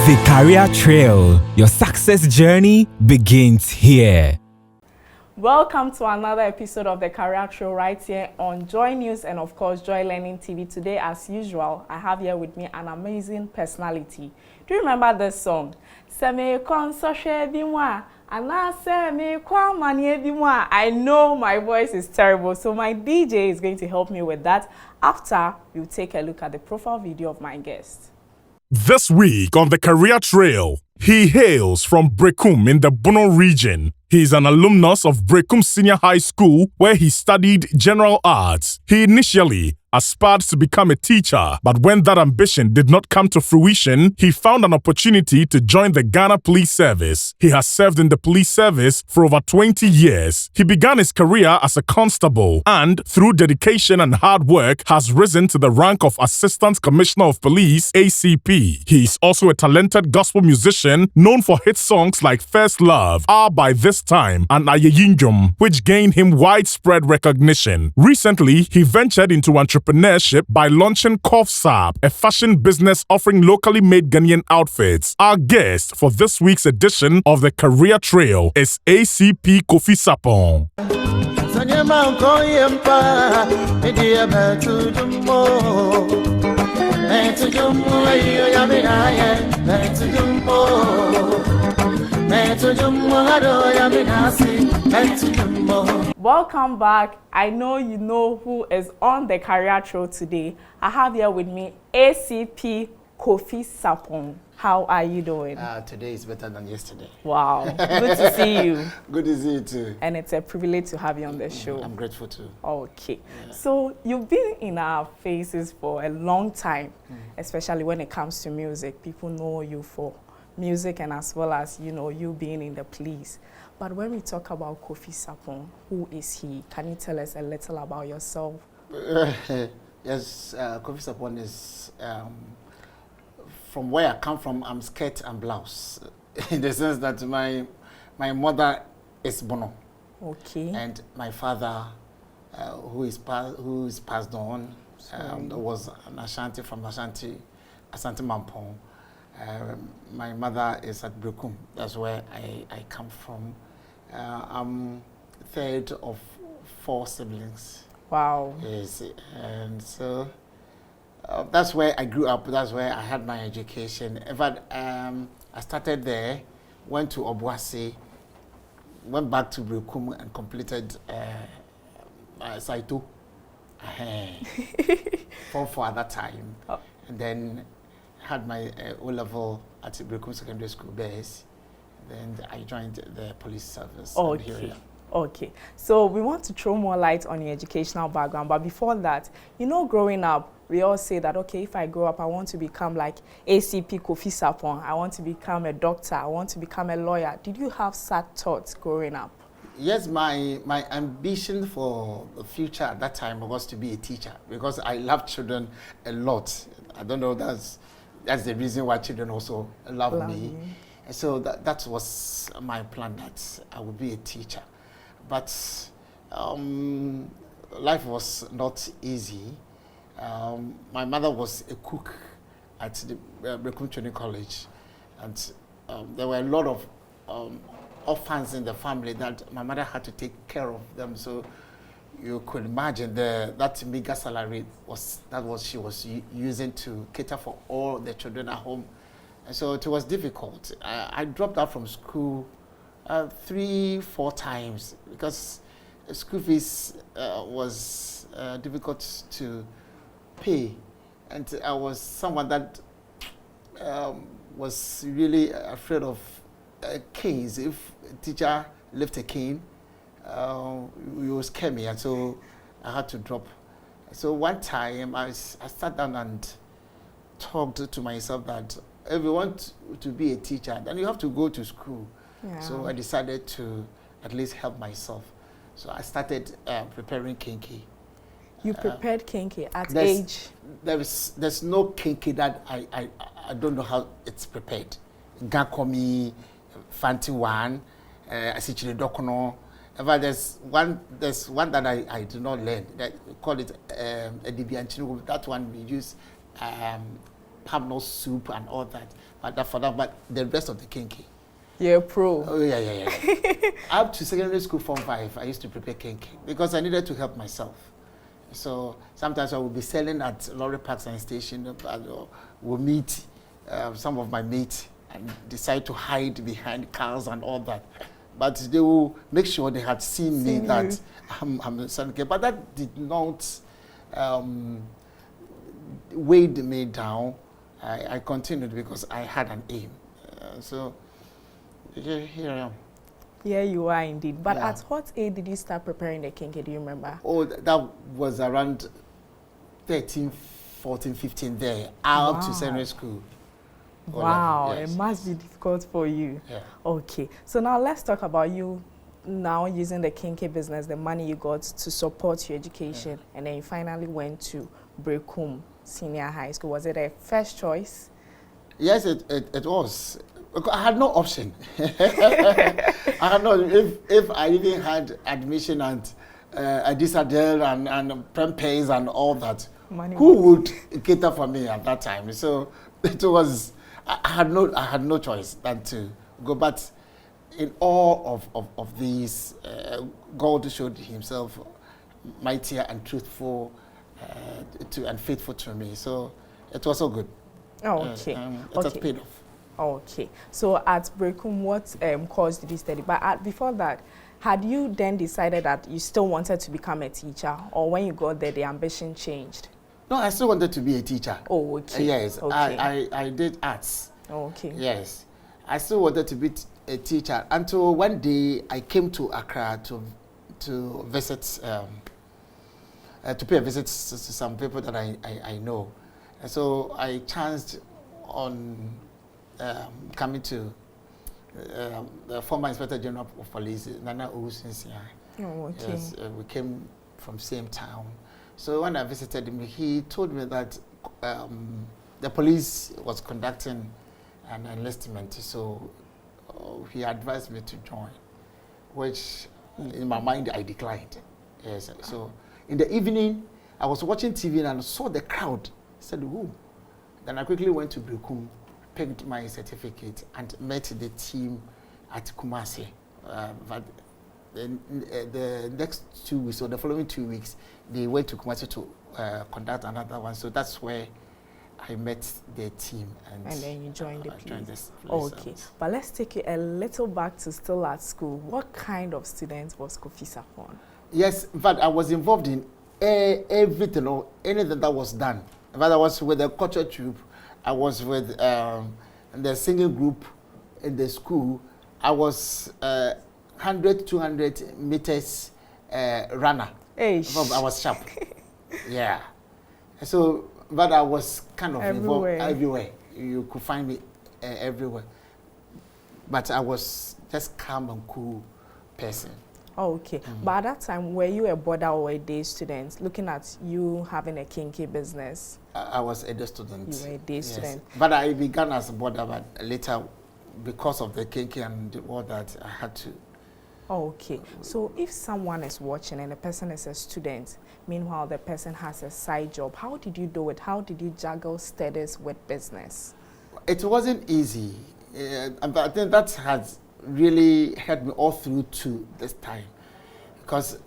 The Career Trail. Your success journey begins here. Welcome to another episode of the Career Trail right here on Joy News and of course Joy Learning TV. Today, as usual, I have here with me an amazing personality. Do you remember this song? I know my voice is terrible, so my DJ is going to help me with that after you take a look at the profile video of my guest. This week on the Career Trail, he hails from Brekum in the Bono region. He is an alumnus of Brekum Senior High School where he studied general arts. He initially aspired to become a teacher, but when that ambition did not come to fruition, he found an opportunity to join the Ghana Police Service. He has served in the police service for over 20 years. He began his career as a constable and, through dedication and hard work, has risen to the rank of Assistant Commissioner of Police, ACP. He is also a talented gospel musician known for hit songs like First Love, Are By This Time, and Ayeyinjum, which gained him widespread recognition. Recently, he ventured into entrepreneurship by launching Kofi Sarpong, a fashion business offering locally made Ghanaian outfits. Our guest for this week's edition of the Career Trail is ACP Kofi Sarpong. Welcome back. I know you know who is on the Career Trail today. I have here with me ACP Kofi Sarpong. How are you doing? Today is better than yesterday. Wow, good to see you. Good to see you too. And it's a privilege to have you on the show. I'm grateful too. Okay, Yeah. so you've been in our faces for a long time, especially when it comes to music. People know you for music and as well as, you know, you being in the police. But when we talk about Kofi Sarpong, who is he? Can you tell us a little about yourself? Yes, Kofi Sarpong is, from where I come from, I'm skirt and blouse. In the sense that my mother is Bono. Okay. And my father, who is passed on, was an Ashanti from Ashanti Mampong. My mother is at Brekum. That's where I come from. I'm third of 4 siblings. Wow. Yes, and so that's where I grew up. That's where I had my education. In fact, I started there, went to Obuasi, went back to Brekum and completed Saito. For at that time. Oh. And then had my O-level at Brekum Secondary School base. Then I joined the police service. Okay. Okay. So we want to throw more light on your educational background. But before that, you know, growing up, we all say that, okay, if I grow up, I want to become like ACP Kofi Sarpong. I want to become a doctor. I want to become a lawyer. Did you have such thoughts growing up? Yes, my ambition for the future at that time was to be a teacher because I love children a lot. I don't know, that's the reason why children also love me. And so that was my plan, that I would be a teacher. But life was not easy. My mother was a cook at the Brekum Training College. And there were a lot of orphans in the family that my mother had to take care of them. So you could imagine that meager salary was she was using to cater for all the children at home. And so it was difficult. I dropped out from school 3-4 times because school fees was difficult to pay. And I was someone that was really afraid of canes. If a teacher left a cane, it would scare me, and so I had to drop. So one time I sat down and talked to myself that if you want to be a teacher, then you have to go to school. Yeah. So I decided to at least help myself. So I started preparing kinky. You prepared kinky at age? There's no kinky that I don't know how it's prepared. Gakomi, Fanti one, Asichile Dokono. But there's one that I do not learn. That we call it a Dibianchino. That one we use palm nut soup and all that. for that, but the rest of the kinky. You're a pro. Oh, yeah. Up to secondary school, Form 5, I used to prepare kinky because I needed to help myself. So sometimes I would be selling at lorry parks and stations. We'll meet some of my mates and decide to hide behind cars and all that. But they will make sure they had seen me that I'm a son. But that did not weigh me down. I continued because I had an aim. So here I am. Here you are indeed. But at what age did you start preparing the kinky? Do you remember? Oh, that was around 13, 14, 15 there, out to secondary school. Wow, yes. It must be difficult for you. Yeah. Okay, so now let's talk about you now using the kinky business, the money you got to support your education, and then you finally went to Brekum Senior High School. Was it a first choice? Yes, it was. I had no option. I had no. If I even had admission and a disadel and prepays and all that, who would cater for me at that time? So it was. I had no choice than to go. But in all of these, God showed Himself mighty and truthful and faithful to me. So it was so good. Oh, okay. It has paid off. Okay. So at Brekum, what course did you study? But before that, had you then decided that you still wanted to become a teacher, or when you got there, the ambition changed? No, I still wanted to be a teacher. Oh, okay. Yes, okay. I did arts. Oh, okay. Yes, I still wanted to be a teacher until one day I came to Accra to visit, to pay a visit to some people that I know. And so I chanced on coming to the former Inspector General of Police, Nana Owusinsia. Oh, okay. Yes, we came from same town. So when I visited him, he told me that the police was conducting an enlistment. So he advised me to join, which in my mind I declined. Yes. So in the evening, I was watching TV and I saw the crowd. I said, "Who?" Then I quickly went to Brekum, picked my certificate, and met the team at Kumasi. But the next 2 weeks, or the following 2 weeks, they went to Kumasi to conduct another one. So that's where I met the team. And then you joined the police. This place. Okay, but let's take it a little back to still at school. What kind of student was Kofi Sarpong? Yes, in fact, I was involved in everything or anything that was done. In fact, I was with the culture troupe. I was with the singing group in the school. I was 100, 200 meters runner. Hey. I was sharp. Yeah. So, but I was kind of involved everywhere. You could find me everywhere. But I was just calm and cool person. Oh, okay. But at that time, were you a border or a day student? Looking at you having a kinky business. I was a day student. You were a day student. But I began as a border, but later, because of the kinky and all that, I had to. Oh, okay. So if someone is watching and the person is a student, meanwhile the person has a side job, how did you do it? How did you juggle studies with business? It wasn't easy. But I think that has really helped me all through to this time. Because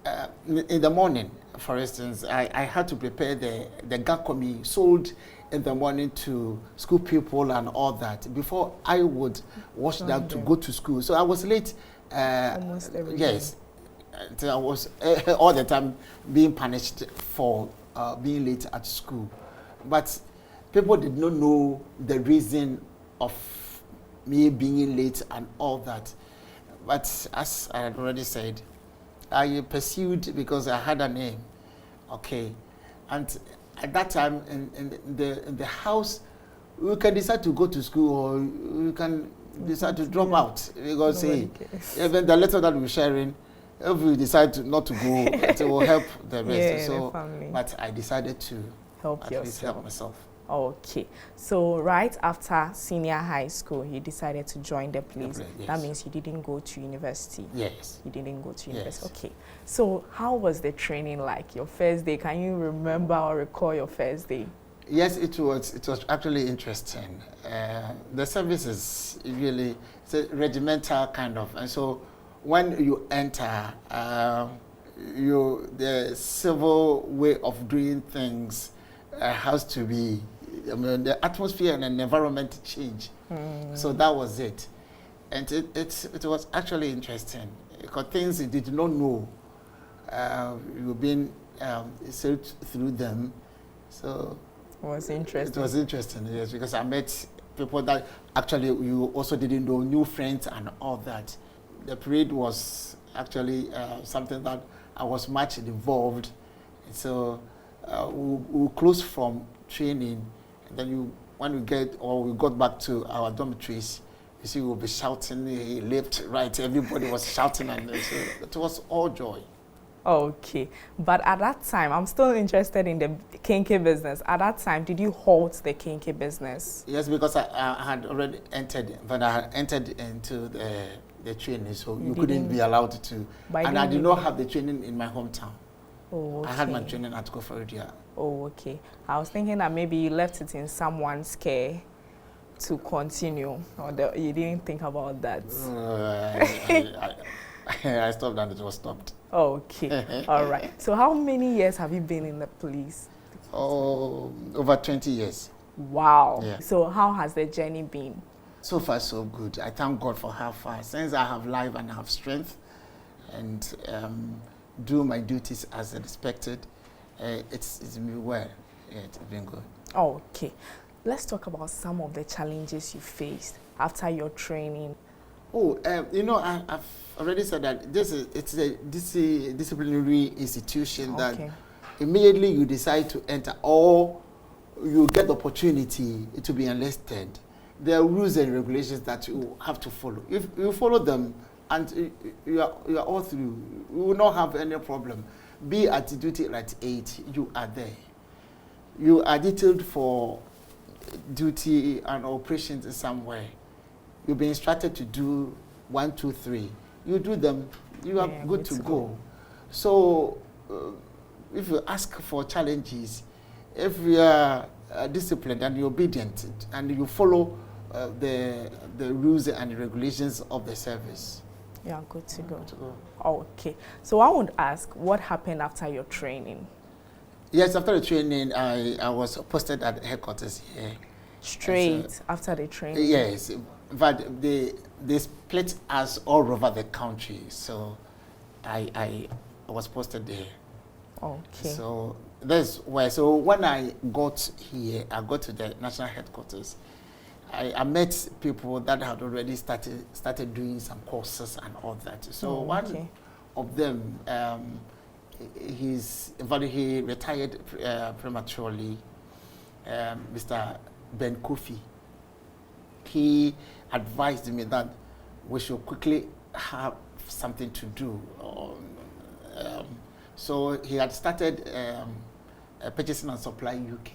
in the morning, for instance, I had to prepare the gakomi sold in the morning to school people and all that before I would wash that to go to school. So I was late. Almost every day. Yes. I was all the time being punished for being late at school. But people did not know the reason of me being late and all that. But as I had already said, I pursued because I had a name. Okay. And at that time in the house, we can decide to go to school or we can decide to drop out because even the letter that we're sharing, if we decide not to go, it will help the rest. Yeah, so, the family. But I decided to help at least help myself. Okay, so right after senior high school, you decided to join the police. Yes. That means you didn't go to university. Yes. You didn't go to university. Yes. Okay, so how was the training like? Your first day? Can you remember or recall your first day? Yes, it was. It was actually interesting. The service is really, it's a regimental kind of, and so when you enter, the civil way of doing things has to be. I mean, the atmosphere and the environment change. So that was it, and it was actually interesting because things you did not know, you've been sailed through them. So it was interesting. It was interesting, yes, because I met people that actually you also didn't know, new friends and all that. The parade was actually something that I was much involved. So we closed from training, and then when we got back to our dormitories, you see we'll be shouting left, right, everybody was shouting, and so it was all joy. Okay, but at that time, I'm still interested in the kinky business. At that time, did you halt the kinky business? Yes, because I had already entered, but I had entered into the training, so you couldn't be allowed to. And I did not have the training in my hometown. Oh, okay. I had my training at Kofi Sarpong. Oh, okay. I was thinking that maybe you left it in someone's care to continue, or you didn't think about that. I stopped and it was stopped. Okay, all right. So how many years have you been in the police? Oh, over 20 years. Wow. Yeah. So how has the journey been? So far, so good. I thank God for how far. Since I have life and I have strength and do my duties as expected, it's been well. Yeah, it's been good. Okay. Let's talk about some of the challenges you faced after your training. Oh, I've already said that it's a disciplinary institution that immediately you decide to enter or you get the opportunity to be enlisted. There are rules and regulations that you have to follow. If you follow them and you are all through, you will not have any problem. Be at duty at 8, you are there. You are detailed for duty and operations somewhere. You'll be instructed to do 1, 2, 3. You do them, you are good to go. So if you ask for challenges, if you are disciplined and you're obedient and you follow the rules and regulations of the service, you are good to go. Okay. So I would ask, what happened after your training? Yes, after the training, I was posted at the headquarters here. Straight after the training? Yes. But they split us all over the country, so I was posted there. Okay. So that's why. So when I got here, I got to the national headquarters. I met people that had already started doing some courses and all that. So one of them, he retired prematurely. Mr. Ben Kofi. He advised me that we should quickly have something to do. So he had started Purchasing and Supply UK.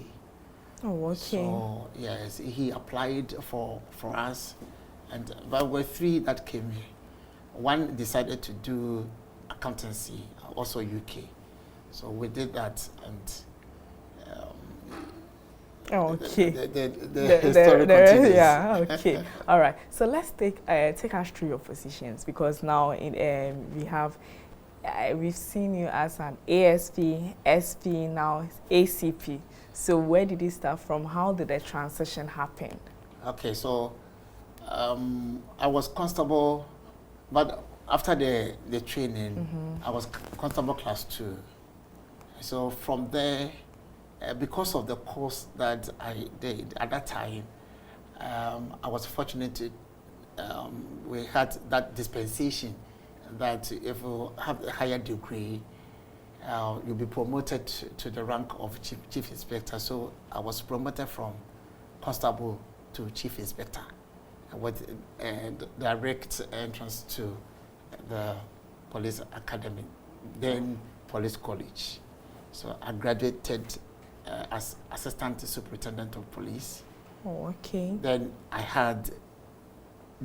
Oh, okay. So yes, he applied for us, and there were 3 that came here. One decided to do accountancy, also UK. So we did that, and okay. The story continues. Yeah, okay. All right. So let's take us through your positions, because now we've seen you as an ASP, SP, now ACP. So where did it start from? How did the transition happen? Okay, so I was Constable, but after the training, I was Constable Class 2. So from there, because of the course that I did at that time, I was fortunate to, we had that dispensation that if you have a higher degree, you'll be promoted to the rank of chief inspector. So I was promoted from Constable to Chief Inspector with direct entrance to the Police Academy, then Police College. So I graduated as Assistant Superintendent of Police. Oh, okay. Then I had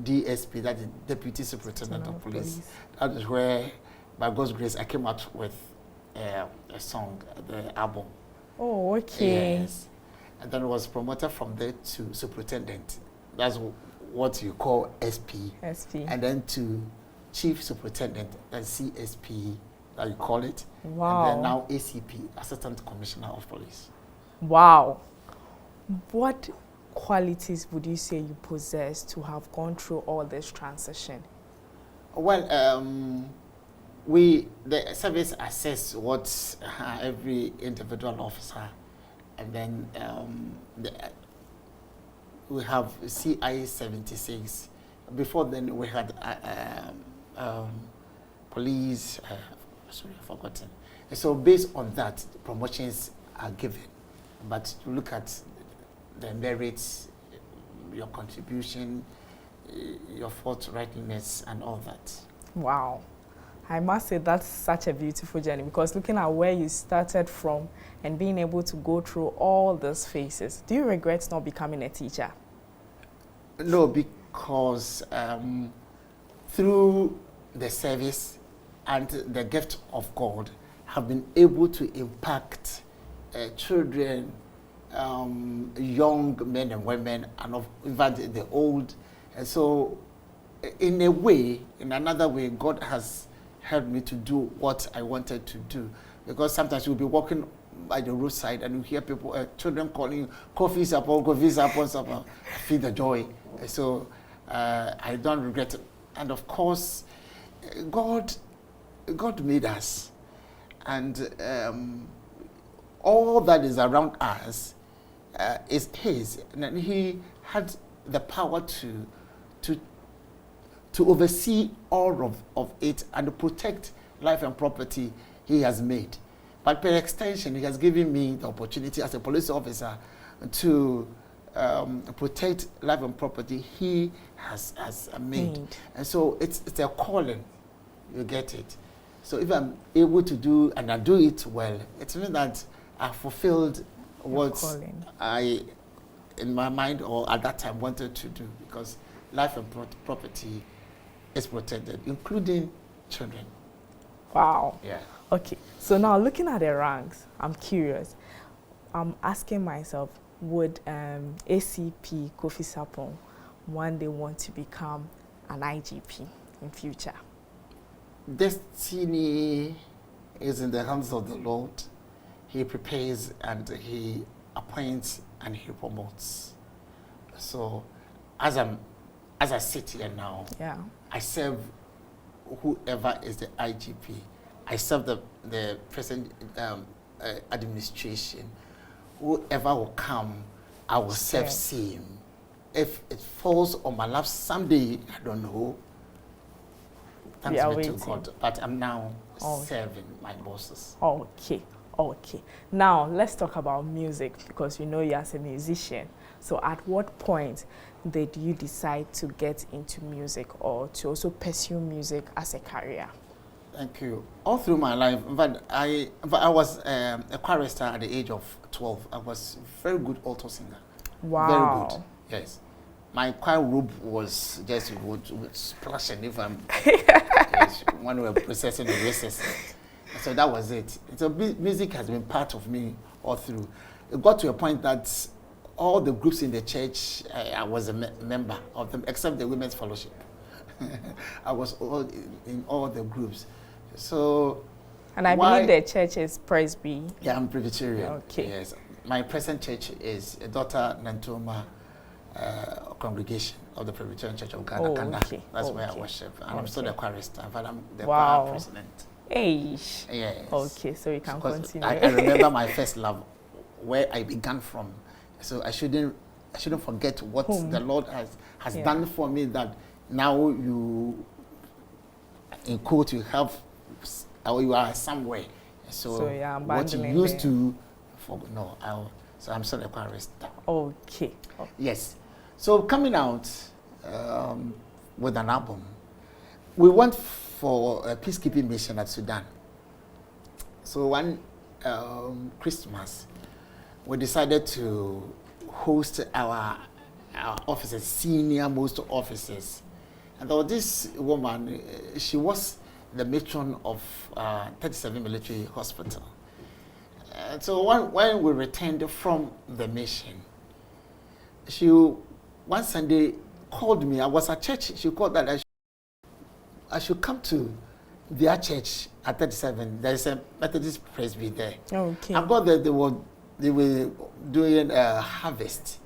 DSP, that is Deputy Superintendent of Police. That is where, by God's grace, I came out with a song, the album. Oh, okay. Yes. and then was promoted from there to superintendent. That's what you call SP. SP. And then to chief superintendent, that's CSP, that you call it. Wow. And then now ACP, Assistant Commissioner of Police. Wow. What qualities would you say you possess to have gone through all this transition? Well, the service assess what every individual officer, and then we have CI 76. Before then, we had police. Sorry, I've forgotten. And so based on that, promotions are given. But to look at the merits, your contribution, your forthrightness, and all that. Wow. I must say that's such a beautiful journey, because looking at where you started from and being able to go through all those phases, do you regret not becoming a teacher? No, because through the service and the gift of God, have been able to impact children, young men and women, and even the old. And so, in a way, in another way, God has helped me to do what I wanted to do. Because sometimes you'll be walking by the roadside and you hear people, children calling, Kofi Sarpong, Kofi Sarpong, Sarpong. I feel the joy. So I don't regret it. And of course, God made us. And all that is around us is His. And He had the power to oversee all of it and to protect life and property He has made. But per extension, He has given me the opportunity as a police officer to protect life and property He has made. And so it's a calling. You get it. So if I'm able to do, and I do it well, it means that I fulfilled what I, in my mind or at that time, wanted to do, because life and property is protected, including children. Wow. Yeah. Okay. So now looking at the ranks, I'm curious. I'm asking myself, would ACP Kofi Sarpong one day want to become an IGP in future? Destiny is in the hands of the Lord. He prepares and He appoints and He promotes. So as I sit here now, yeah, I serve whoever is the IGP. I serve the present administration. Whoever will come, I will serve same. If it falls on my lap someday, I don't know. Thanks be to God. But I'm now serving my bosses. Okay. Okay. Now let's talk about music, because we know you as a musician. So at what point did you decide to get into music or to also pursue music as a career? Thank you. All through my life, but I was a chorister at the age of 12. I was a very good alto singer. Wow. Very good. Yes. My choir robe was just would splash, and if I'm yes, when we were processing the races. So that was it. So music has been part of me all through. It got to a point that all the groups in the church, I was a member of them, except the Women's Fellowship. I was in all the groups. So, and I believe the church is Presby. Yeah, I'm Presbyterian. Okay. Yes, my present church is a Daughter Nantoma congregation of the Presbyterian Church of Ghana. Okay. That's where I worship, and I'm still the chorister. In fact, I'm the choir choir president. Hey. Yes. Okay, so you can continue. I remember my first love, where I began from. So I shouldn't forget what the Lord has done for me, that now you, in quote, you have, or you are somewhere. So what you used to, so I'm still a chorister. Okay. Yes. So coming out with an album, we went for a peacekeeping mission at Sudan. So one Christmas, we decided to host our officers, senior most officers. And there was this woman, she was the matron of 37 Military Hospital. So when we returned from the mission, she one Sunday called me. I was at church. She called that I should come to their church at 37. There is a Methodist presby there. Okay. I got there. They were doing a harvest.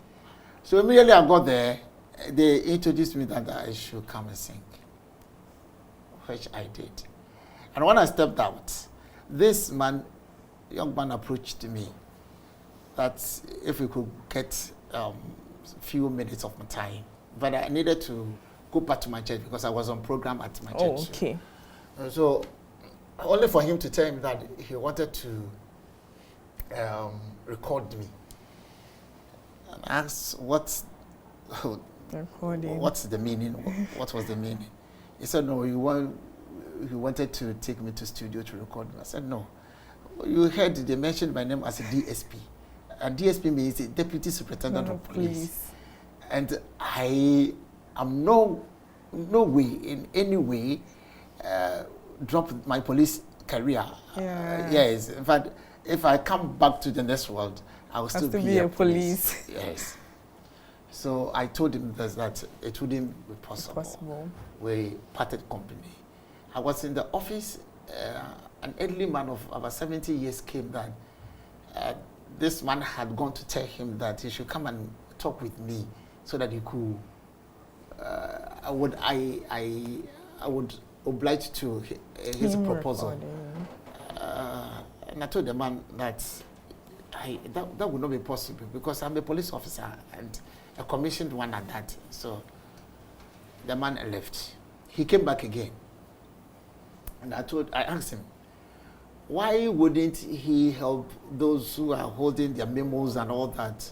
So immediately I got there, they introduced me that I should come and sing, which I did. And when I stepped out, this young man approached me that if we could get a few minutes of my time, but I needed to go back to my church because I was on program at my church. Oh, okay. So only for him to tell me that he wanted to record me. And I asked what's the meaning? What was the meaning? He said, no, he wanted to take me to studio to record me. I said, no. You heard they mentioned my name as a DSP. And DSP means Deputy Superintendent of Police. And I am no way, in any way, drop my police career. Yeah. Yes. In fact, if I come back to the next world, I will still be a police. Yes. So I told him that it wouldn't be possible. We parted company. I was in the office. An elderly man of about 70 years came that this man had gone to tell him that he should come and talk with me so that he could. I would oblige to his proposal. And I told the man that that would not be possible because I'm a police officer and a commissioned one at that. So the man left. He came back again. And I asked him, why wouldn't he help those who are holding their memos and all that,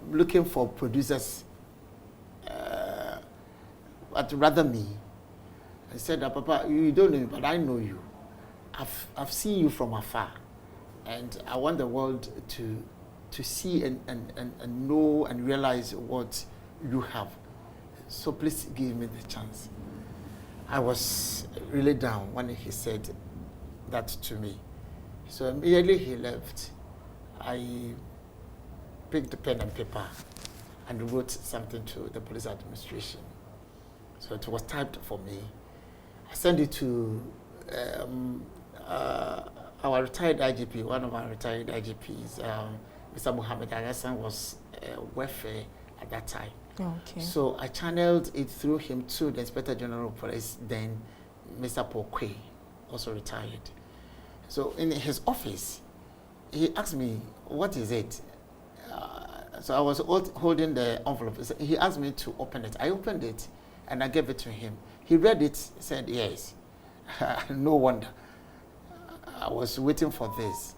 looking for producers, but rather me? I said, Papa, you don't know me, but I know you. I've seen you from afar, and I want the world to see and know and realize what you have. So please give me the chance. I was really down when he said that to me. So immediately he left. I picked the pen and paper and wrote something to the police administration. So it was typed for me. I sent it to our retired IGP, one of our retired IGPs, Mr. Mohammed Agasan was welfare at that time. Okay. So I channeled it through him to the Inspector General of Police, then Mr. Pokwe, also retired. So in his office, he asked me, what is it? So I was holding the envelope. He asked me to open it. I opened it and I gave it to him. He read it, said yes. No wonder. I was waiting for this.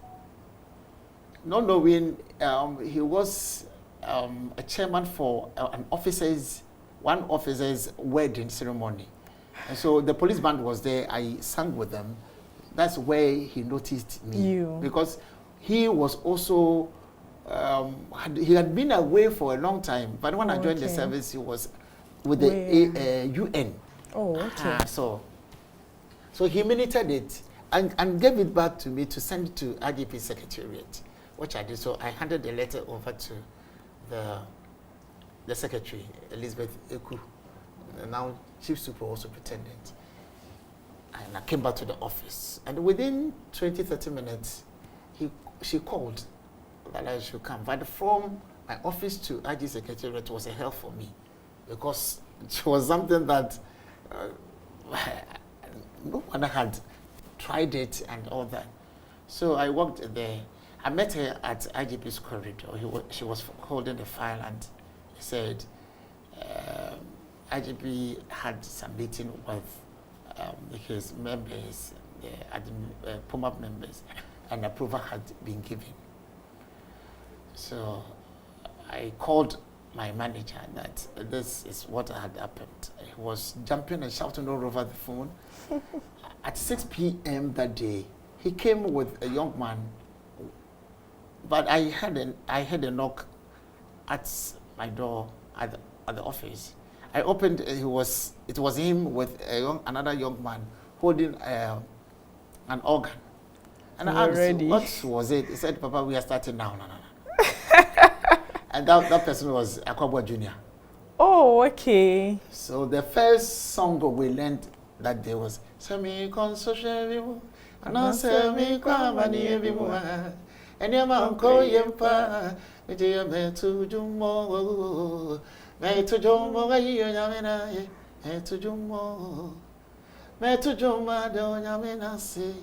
Not knowing he was a chairman for one officer's wedding ceremony. And so the police band was there. I sang with them. That's where he noticed me. Because he was also, he had been away for a long time. But when I joined the service, he was with the UN. Oh, okay. So he minuted it and gave it back to me to send to IGP Secretariat, which I did. So I handed the letter over to the secretary, Elizabeth Eku, now Chief Super Superintendent. And I came back to the office. And within 20-30 minutes, she called that I should come. But from my office to IG Secretariat was a hell for me because it was something that no one had tried it and all that. So I walked there. I met her at IGP's corridor. She was holding the file and he said, IGP had some meeting with his members, the POMAP members, and approval had been given. So I called my manager that this is what had happened. He was jumping and shouting all over the phone. At 6 p.m. that day, he came with a young man, but I had a knock at my door at the office. I opened. It was him with another young man holding an organ, And We're I asked, ready. what was it? He said, Papa, we are starting now. No. And that person was Akwabwa Jr. Oh, okay. So the first song we learned that day was Semi Consociable, and Semi Quamani, and Yamanko Yempa, me to Jumo, me to Jomo, Yamina, me to Jumo, me to Joma, Yamina, say,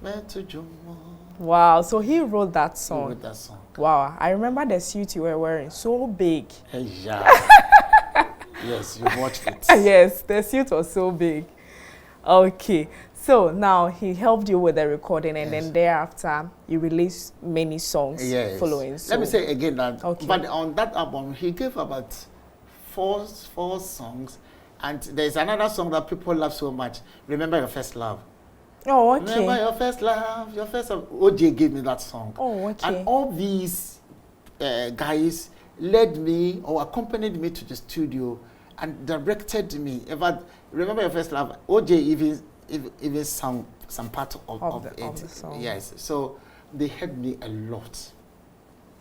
me to Jumo. Wow, so he wrote that He song. wrote that song. Wow, I remember the suit you were wearing, so big. Hey, yeah. Yes, you watched it. Yes, the suit was so big. Okay, so now he helped you with the recording, and Yes. then thereafter you released many songs Yes. following. So Let me say again that, Okay. but on that album, he gave about four songs, and there's another song that people love so much. Remember Your First Love. Oh, Remember okay. Your First Love, Your First Love. OJ gave me that song. Oh, okay. And all these guys led me or accompanied me to the studio and directed me. In fact, Remember Your First Love, OJ even sang some part of it. Of the song. Yes. So they helped me a lot.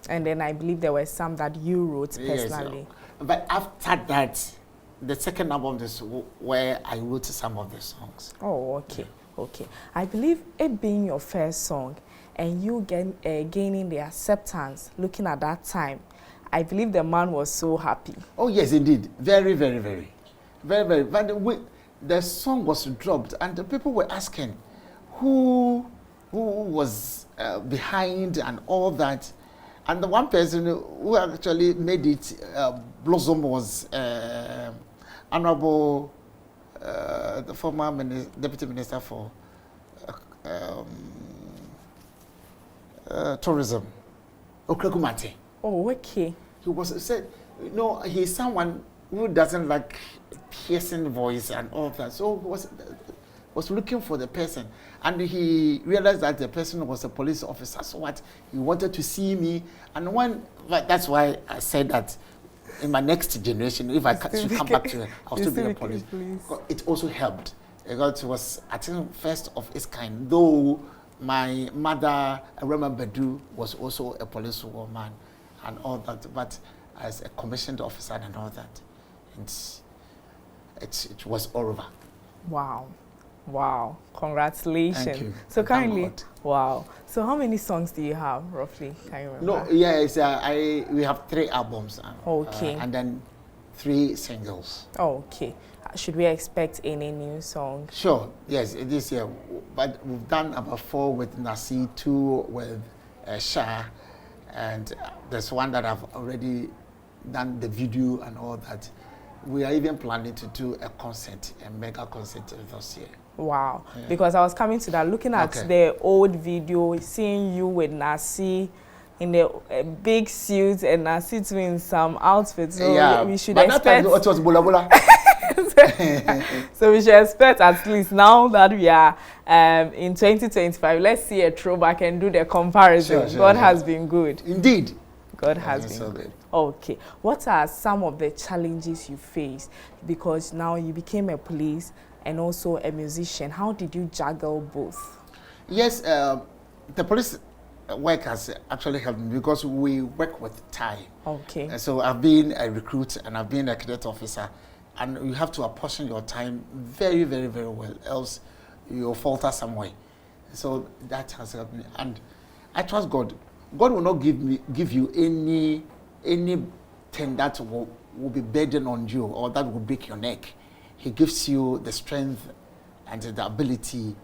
And then I believe there were some that you wrote Yes, personally. but after that, the second album is where I wrote some of the songs. Oh, okay. Okay. I believe it being your first song and you gaining the acceptance, looking at that time, I believe the man was so happy. Oh, yes, indeed. Very, very, very. Very, very. But the song was dropped and the people were asking who was behind and all that. And the one person who actually made it blossom was Honorable, the former Deputy Minister for Tourism, Okrekumate. Oh, okay. He said, he's someone who doesn't like piercing voice and all of that. So was looking for the person, and he realized that the person was a police officer. So what? He wanted to see me, and that's why I said that in my next generation, if I should come back to it, I'll still be a police. It also helped because it was, I think, first of its kind. Though my mother, Rema Bedu, was also a policewoman and all that, but as a commissioned officer and all that, it was all over. Wow. Wow. Congratulations. Thank you. So currently, Thank God. wow. So how many songs do you have, roughly? Can you remember? No, yes, we have 3 albums. Okay. And then 3 singles. Oh, okay. Should we expect any new song? Sure, yes, this year. But we've done about 4 with Nasi, 2 with Shah, and there's one that I've already done the video and all that. We are even planning to do a concert, a mega concert this year. Wow. Yeah. Because I was coming to that, looking at the old video, seeing you with Nasi in the big suit and Nasi too in some outfits. So yeah, we should but expect. that time it was Bula Bula. So we should expect, at least now that we are in 2025, let's see a throwback and do the comparison. Sure, God has been good. Indeed. God has been so good. good. Okay. What are some of the challenges you face? Because now you became a police and also a musician. How did you juggle both? Yes, the police work has actually helped me because we work with time. Okay. So I've been a recruit and I've been a cadet officer, and you have to apportion your time very, very, very well, else you'll falter somewhere. So that has helped me, and I trust God. God will not give you anything that will be burden on you or that will break your neck. He gives you the strength and the ability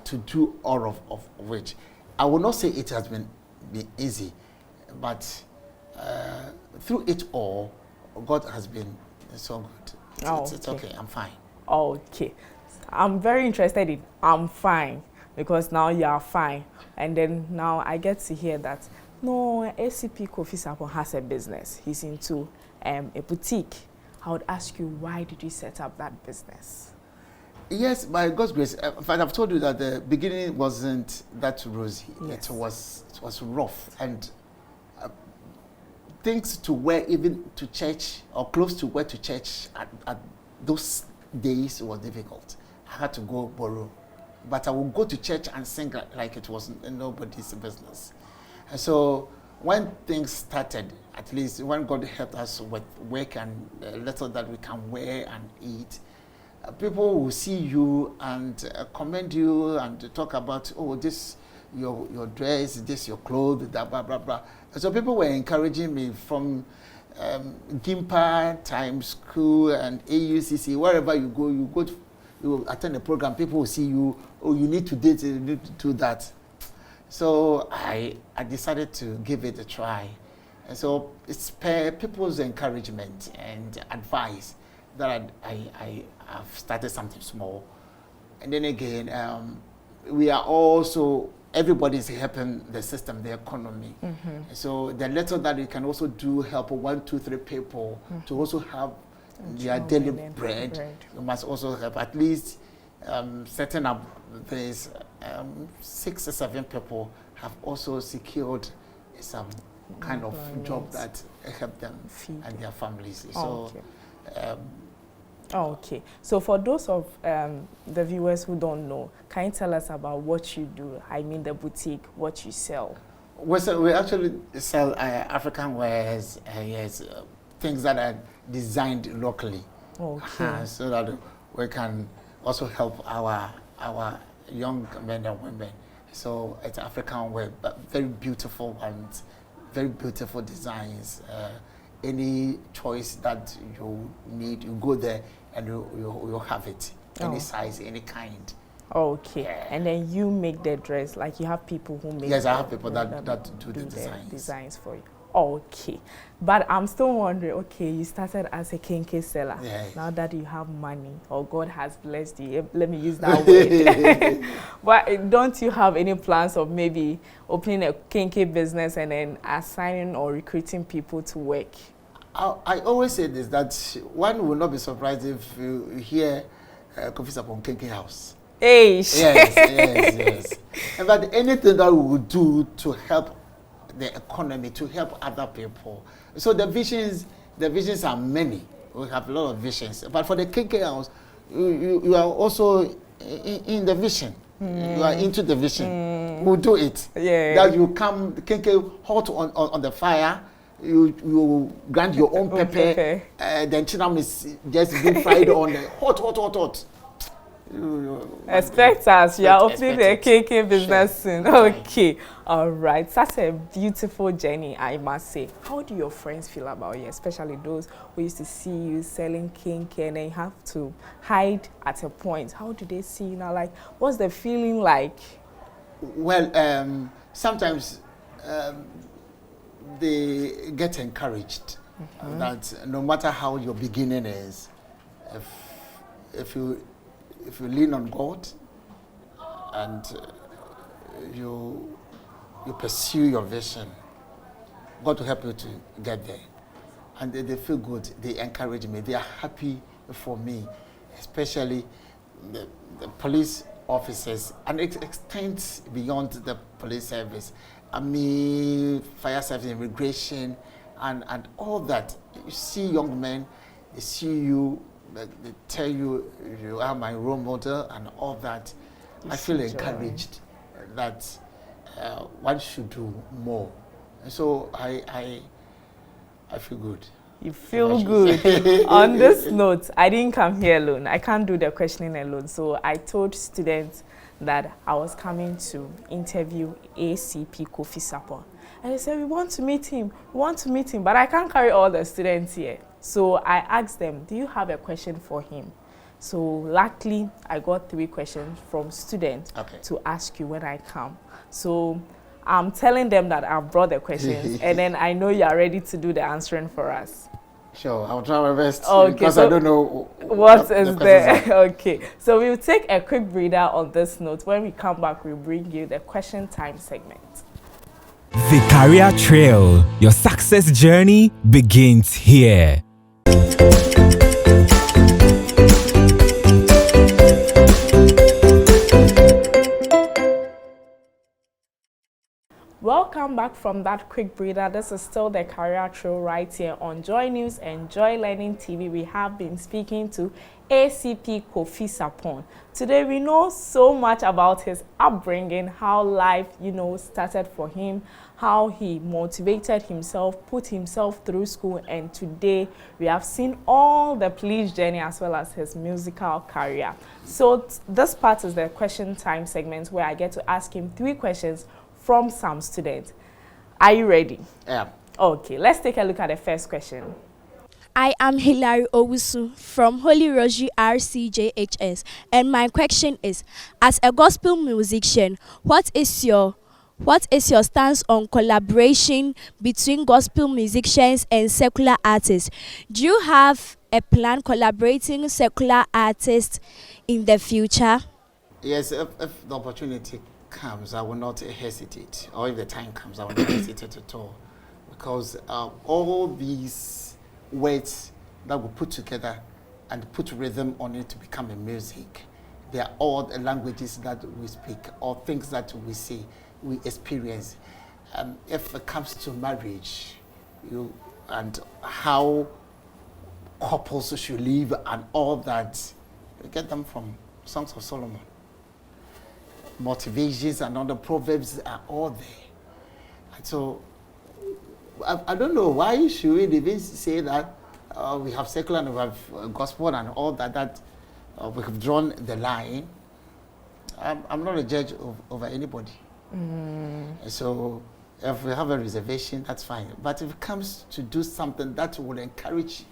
to do all of which. I will not say it has been easy, but through it all, God has been so good. It's okay, I'm fine. Okay. I'm very interested in I'm fine, because now you are fine. And then now I get to hear that, no, ACP Kofi Sarpong has a business. He's into a boutique. I would ask you, why did you set up that business? Yes, by God's grace. In fact, I've told you that the beginning wasn't that rosy. Yes. It was rough, and things to wear even to church or close to wear to church at those days was difficult. I had to go borrow. but I will go to church and sing like it was nobody's business. And so when things started, at least when God helped us with work and little that we can wear and eat, people will see you and commend you and talk about, oh, this your dress, this your clothes, that blah blah blah. And so people were encouraging me from Gimpa, Times School, and AUCC, wherever you go, you attend a program. People will see you. Oh, you need to date, you need to do that. So I decided to give it a try. And so it's people's encouragement and advice that I have started something small. And then again, we are also, everybody's helping the system, the economy. So the little that we can also do help 1, 2, 3 people to also have their daily bread. We must also help at least setting up this 6 or 7 people have also secured some kind of job that help them and their families. So, okay. So for those of the viewers who don't know, can you tell us about what you do? I mean the boutique, what you sell. We actually sell African wares, yes, things that are designed locally. Okay. So that we can also help our young men and women. So it's African wear, but very beautiful ones, very beautiful designs. Any choice that you need, you go there and you have it. Any size, any kind. Okay. Yeah. And then you make the dress, like you have people who make. Yes, I have people that do the designs for you. Okay. But I'm still wondering, okay, you started as a kink seller. Yes. Now that you have money, or God has blessed you, let me use that word. But don't you have any plans of maybe opening a kinky business and then assigning or recruiting people to work? I always say this, that one will not be surprised if you hear Kofi Sarpong Kinky House. Hey. Yes. But anything that we will do to help the economy, to help other people. So the visions are many. We have a lot of visions. But for the KK House, you are also in the vision. You are into the vision. We'll do it. Yeah. That you come, KK hot on the fire. You grind your own pepper. The chinam is just being fried on the hot. Expect us. You are opening the KK business soon. Okay. All right. Such a beautiful journey, I must say. How do your friends feel about you, especially those who used to see you selling kink and then have to hide at a point? How do they see you now? Like, what's the feeling like? Well, sometimes they get encouraged that no matter how your beginning is, if you lean on God and you pursue your vision, God will help you to get there. And they feel good. They encourage me. They are happy for me, especially the police officers, and it extends beyond the police service. I mean, fire service, immigration, and all that. You see young men, they see you, they tell you you are my role model and all that. I feel encouraged that one should do more. And so I feel good. You feel good. On this note, I didn't come here alone. I can't do the questioning alone. So I told students that I was coming to interview ACP Kofi Sarpong. And they said, we want to meet him, but I can't carry all the students here. So I asked them, do you have a question for him? So luckily, I got 3 questions from students to ask you when I come. So I'm telling them that I've brought the questions, and then I know you are ready to do the answering for us. Sure, I'll try my best, because so I don't know what is there. Okay, so we'll take a quick breather on this note. When we come back, we'll bring you the question time segment. The Career Trail, your success journey begins here. Welcome back from that quick breather. This is still the Career Trail right here on Joy News and Joy Learning TV. We have been speaking to ACP Kofi Sarpong. Today we know so much about his upbringing, how life, started for him, how he motivated himself, put himself through school, and today we have seen all the police journey as well as his musical career. So this part is the question time segment where I get to ask him 3 questions from some students. Are you ready? Yeah. Okay, let's take a look at the first question. I am Hilary Owusu from Holy Rosary RCJHS, and my question is, as a gospel musician, what is your stance on collaboration between gospel musicians and secular artists? Do you have a plan collaborating secular artists in the future? Yes, if the opportunity comes, I will not hesitate, or if the time comes, I will not hesitate at all, because all these words that we put together and put rhythm on it to become a music, they are all the languages that we speak, or things that we see, we experience. If it comes to marriage, and how couples should live and all that, you get them from Songs of Solomon. Motivations and other proverbs are all there. And so I don't know why should we even say that we have secular and we have gospel and all that we have drawn the line. I'm not a judge over anybody. So if we have a reservation, that's fine. But if it comes to do something that will encourage,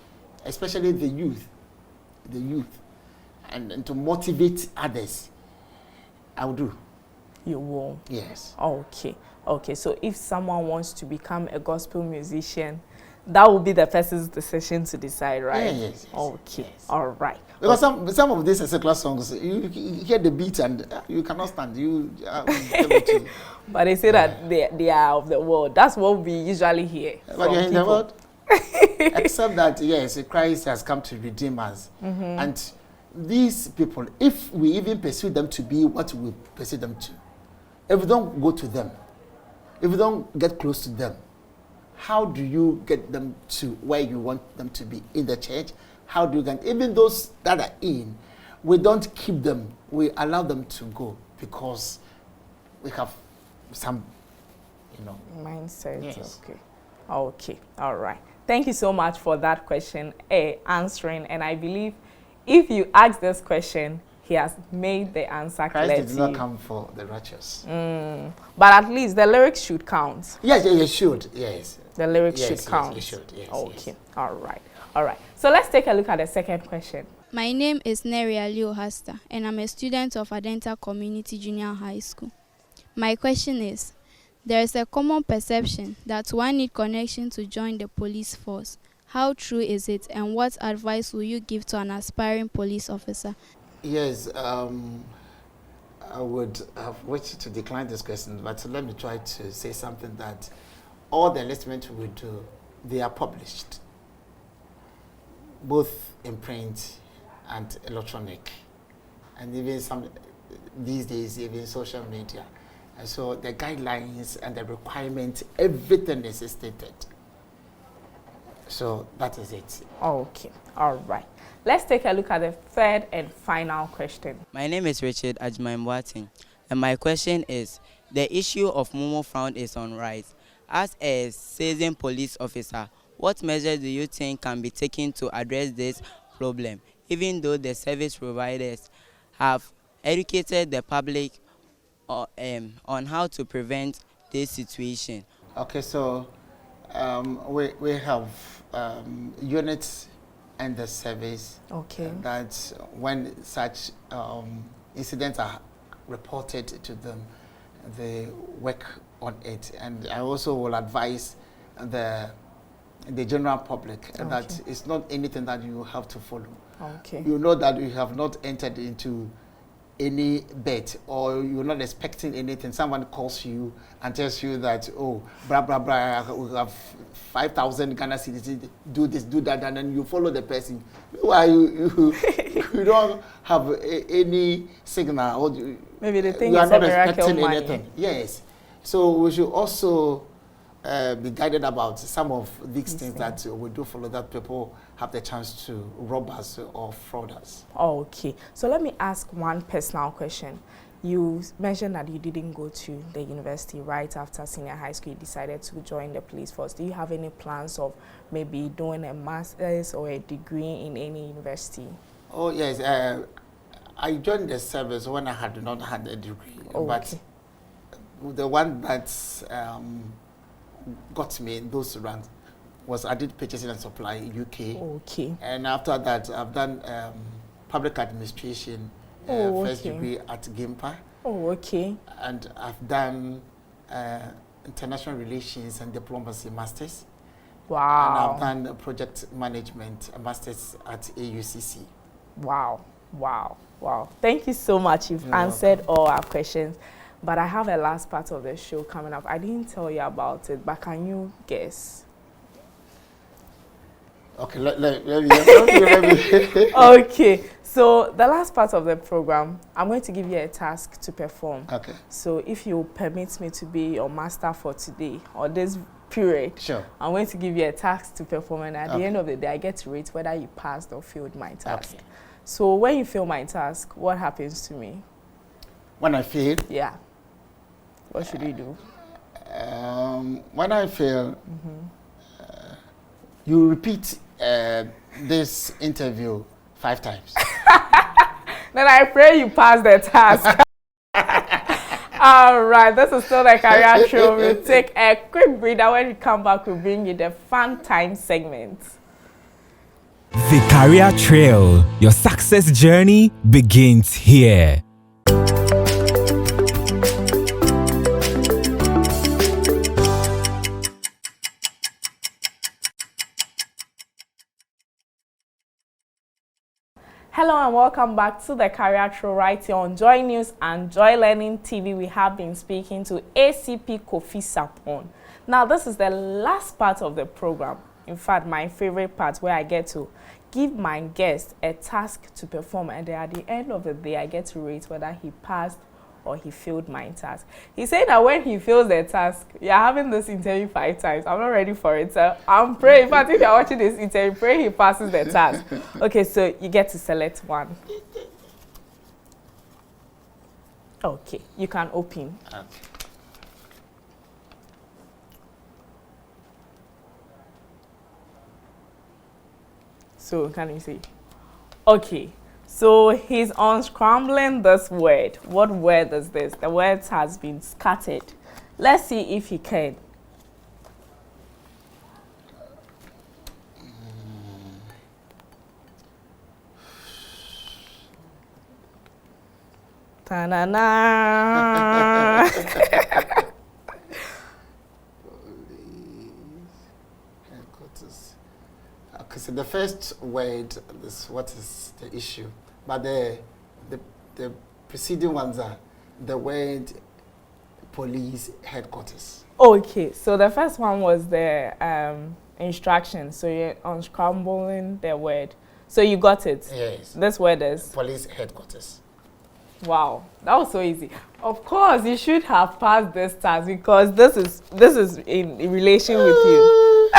especially the youth, and to motivate others, I will do. You will? Yes. Okay, so if someone wants to become a gospel musician, that will be the person's decision to decide, right? Yes. Okay, yes. All right. Because some of these secular songs, you hear the beat and you cannot stand. But they say that they are of the world. That's what we usually hear. But you're in the world? Except that, yes, Christ has come to redeem us. And these people, if we even pursue them to be what we pursue them to, if we don't go to them, if we don't get close to them, how do you get them to where you want them to be in the church? How do you get, even those that are in, we don't keep them, we allow them to go because we have some, mindset. Yes. Okay, all right. Thank you so much for that question, answering, and I believe if you ask this question, he has made the answer clear to you. Christ did not come for the righteous. But at least the lyrics should count. Yes, it should, yes. The lyrics should count. Yes, it should, yes. Okay, yes. All right. So let's take a look at the second question. My name is Neria Leo Hasta, and I'm a student of Adenta Community Junior High School. My question is, there is a common perception that one needs connection to join the police force. How true is it, and what advice will you give to an aspiring police officer? Yes, I would have wished to decline this question, but let me try to say something that all the enlistment we do, they are published, both in print and electronic, and even some these days, even social media. And so the guidelines and the requirements, everything is stated. So that is it. Okay, all right. Let's take a look at the third and final question. My name is Richard Ajmaimwatin, and my question is, the issue of Momo fraud is on rise. As a seasoned police officer, what measures do you think can be taken to address this problem, even though the service providers have educated the public on how to prevent this situation? Okay, so we have units and the service. Okay. That when such incidents are reported to them, they work on it. And I also will advise the general public that it's not anything that you have to follow. Okay. You know that you have not entered into any bet, or you're not expecting anything. Someone calls you and tells you that, oh, blah, blah, blah, we have 5,000 Ghana citizens, do this, do that, and then you follow the person. Why you don't have any signal, or maybe they think you are it's not a miracle expecting money. anything. Yes. So we should also be guided about some of these things that we do follow, that people have the chance to rob us or fraud us. Okay, so let me ask one personal question. You mentioned that you didn't go to the university right after senior high school. You decided to join the police force. Do you have any plans of maybe doing a master's or a degree in any university? Oh yes, I joined the service when I had not had a degree, but the one that got me in those ranks was I did purchasing and supply in UK. Okay. And after that, I've done public administration, first degree at GIMPA. Oh, okay. And I've done international relations and diplomacy masters. Wow. And I've done project management masters at AUCC. Wow, wow, wow. Thank you so much. You've answered all our questions. But I have a last part of the show coming up. I didn't tell you about it, but can you guess? Okay, let me. Okay, so the last part of the program, I'm going to give you a task to perform. Okay. So if you permit me to be your master for today or this period, sure, I'm going to give you a task to perform, and at the end of the day, I get to rate whether you passed or failed my task. Okay. So when you fail my task, what happens to me? When I fail? Yeah. What should we do? When I fail, you repeat this interview 5 times. Then I pray you pass the task. All right, this is still the career show. We'll take a quick breather. When we come back, we'll bring you the fun time segment. The Career Trail. Your success journey begins here. Hello and welcome back to the Career Trail right here on Joy News and Joy Learning TV. We have been speaking to ACP Kofi Sarpong. Now, this is the last part of the program. In fact, my favorite part, where I get to give my guest a task to perform, and then at the end of the day, I get to rate whether he passed or he failed my task. He said that when he fails the task, you're having this interview 5 times. I'm not ready for it, so I'm praying. In fact, if you're watching this interview, pray he passes the task. Okay, so you get to select one. Okay, you can open. Okay. So, can you see? Okay. So he's unscrambling this word. What word is this? The word has been scattered. Let's see if he can. Ta-na-na. Okay, so the first word is what is the issue, but the preceding ones are the word police headquarters. Okay, so the first one was the instruction. So you're unscrambling the word. So you got it? Yes. This word is? Police headquarters. Wow, that was so easy. Of course, you should have passed this task because this is in relation with you.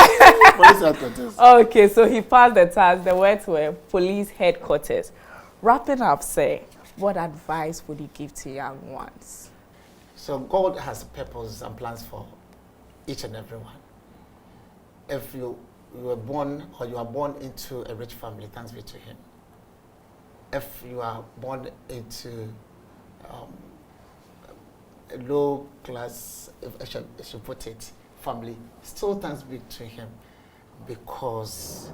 Police headquarters. Okay, so he passed the task. The words were police headquarters. Wrapping up, say, what advice would you give to young ones? So God has purposes and plans for each and every one. If you were born or you are born into a rich family, thanks be to Him. If you are born into a low class, if I should put it, family, still thanks be to Him, because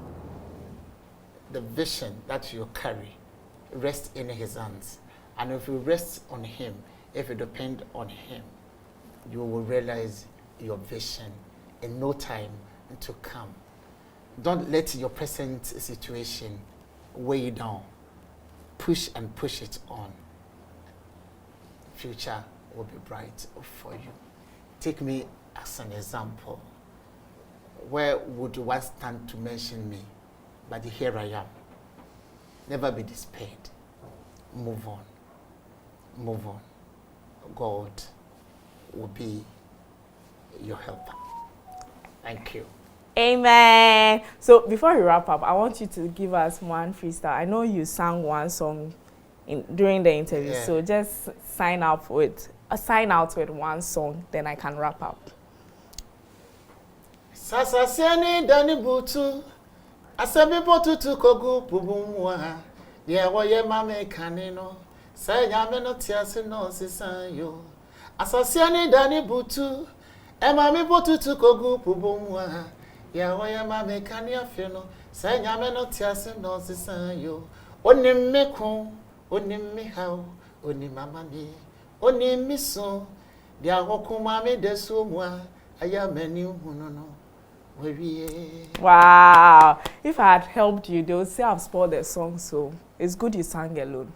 the vision that you carry rests in His hands. And if you rest on Him, if you depend on Him, you will realize your vision in no time to come. Don't let your present situation weigh you down. Push and push it on. Future will be bright for you. Take me as an example. Where would one stand to mention me? But here I am. Never be despaired. Move on. Move on. God will be your helper. Thank you. Amen. So before we wrap up, I want you to give us one freestyle. I know you sang one song during the interview, Yeah. so just sign out with one song, then I can wrap up. Sasasiani dani butu, asabi potutu kogu pubumwa. Ye woye mame kanino, say yameno tiasi no sisanyo. Asasiani dani butu, emami potutu kogu pubumwa. Ye woye mame kania fino, say yameno tiasi no sisanyo. Oni mekun, oni mihau, oni mamami, oni miso. Dia wokumami desumwa, ayameni hunono. Wow. If I had helped you, they would say I've spoiled the song, so it's good you sang alone.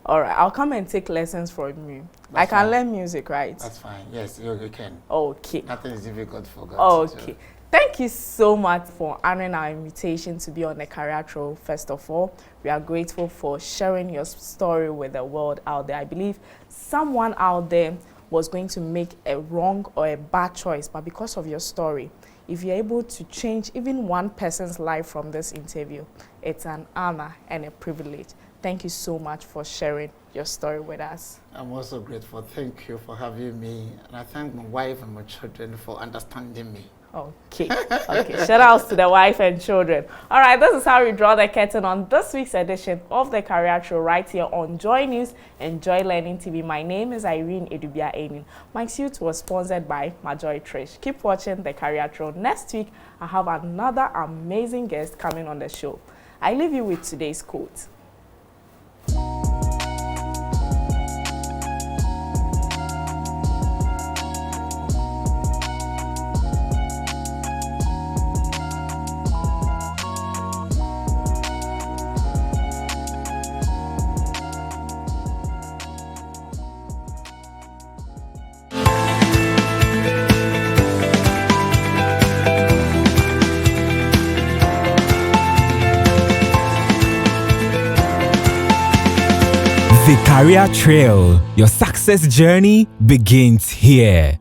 All right, I'll come and take lessons from you. I can learn music, right? That's fine. Yes, you can. Okay. Nothing is difficult for God. Okay. Thank you so much for honoring our invitation to be on the Career Trail. First of all, we are grateful for sharing your story with the world out there. I believe someone out there was going to make a wrong or a bad choice, but because of your story, if you're able to change even one person's life from this interview, it's an honor and a privilege. Thank you so much for sharing your story with us. I'm also grateful. Thank you for having me. And I thank my wife and my children for understanding me. Okay. Okay. Shout outs to the wife and children. All right, this is how we draw the curtain on this week's edition of the Career Show right here on Joy News and Joy Learning TV. My name is Irene Edubia Enin. My suit was sponsored by Majoy Trish. Keep watching the Career Show. Next week, I have another amazing guest coming on the show. I leave you with today's quote. The Career Trail. Your success journey begins here.